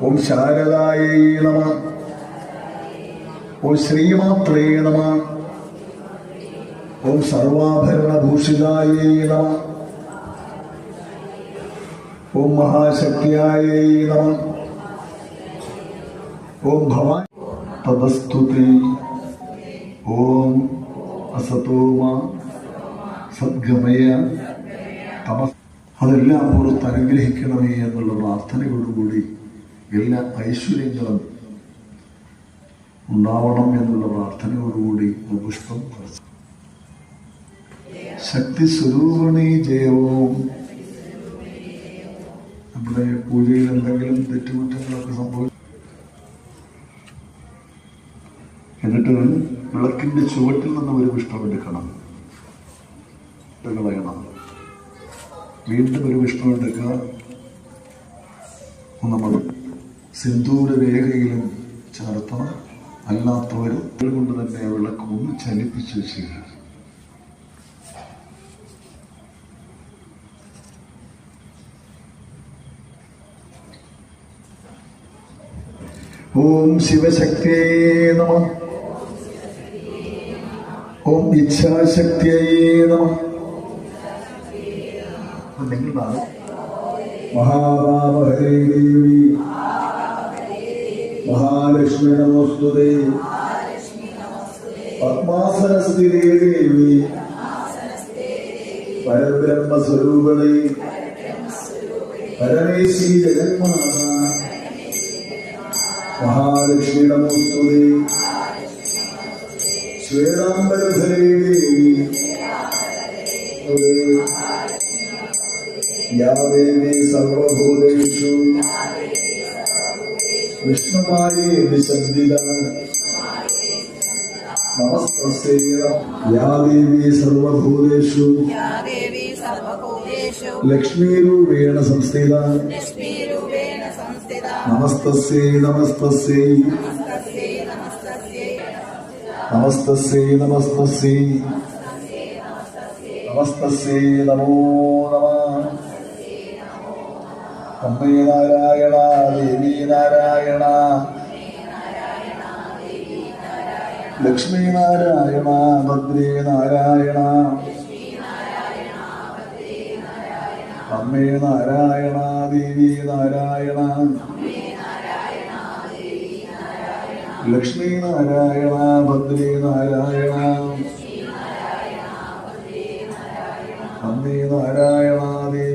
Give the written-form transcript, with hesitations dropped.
ഓം ശാരദായൈ നമഃ. ഓം ശ്രീമാത്രേ നമഃ. ഓം സർവാഭരണഭൂഷിതായൈ നമഃ. ഓം മഹാശക്തിയായൈ നമഃ. ഓം ഭവാൻ തദസ്തുതേ. ഓം അസതോമ സദ്ഗമയ തമസ്. അതെല്ലാം പുറത്ത് അനുഗ്രഹിക്കണമേ എന്നുള്ള പ്രാർത്ഥനയോടുകൂടി എല്ലാ ഐശ്വര്യങ്ങളും ഉണ്ടാവണം എന്നുള്ള പ്രാർത്ഥനയോടുകൂടി പുഷ്പം കുറച്ചു. ശക്തി സ്വരൂപിണി ജയവും. നമ്മുടെ പൂജയിൽ എന്തെങ്കിലും തെറ്റുകുറ്റങ്ങളൊക്കെ സംഭവിച്ചു എന്നിട്ട് വിളക്കിന്റെ ചുവട്ടിൽ നിന്ന് ഒരു പുഷ്പം എടുക്കണം, കളയണം. വീണ്ടും ഒരു പുഷ്പം എടുക്കുക. നമ്മൾ സിന്ദൂര രേഖയിലും ചേർത്തണം. അല്ലാത്തവർ കൊണ്ട് തന്നെ വിളക്ക് ഒന്ന് ചലിപ്പിച്ച് ചെയ്യുക. ഓം ശിവശക്തിയേ നമഃ. ഓം ഇച്ഛാശക്തിയേ നമഃ. നിങ്ങളാണ് മഹാഭാവഹരേ ദേവി മഹാലക്ഷ്മി നമോസ്തുതേ. പത്മാസനസ്ഥിതേ ദേവി പരബ്രഹ്മസ്വരൂപിണേ പരമേശി ജഗന്മാത മഹാലക്ഷ്മി നമോസ്തുതേ. ശ്വേതാംബരധരേ ദേവി യാ ദേവി സർവഭൂതേഷു വിഷ്ണുമായേതി ശബ്ദിത നമസ്തസ്യൈ. യാ ദേവി സർവഭൂതേഷു ലക്ഷ്മീരൂപേണ സംസ്ഥിത നമസ്തസ്യൈ. നമസ്തസ്യൈ നമസ്തസ്യൈ നമസ്തസ്യൈ നമസ്തസ്യൈ നമോ നമഃ. അമ്മേ നാരായണ ദേവി നാരായണ ലക്ഷ്മി നാരായണ ഭദ്രേ നാരായണ അമ്മേ നാരായണ ദേവി നാരായണ ലക്ഷ്മി നാരായണ ഭദ്രേ നാരായണ അമ്മേ നാരായണ ദേവി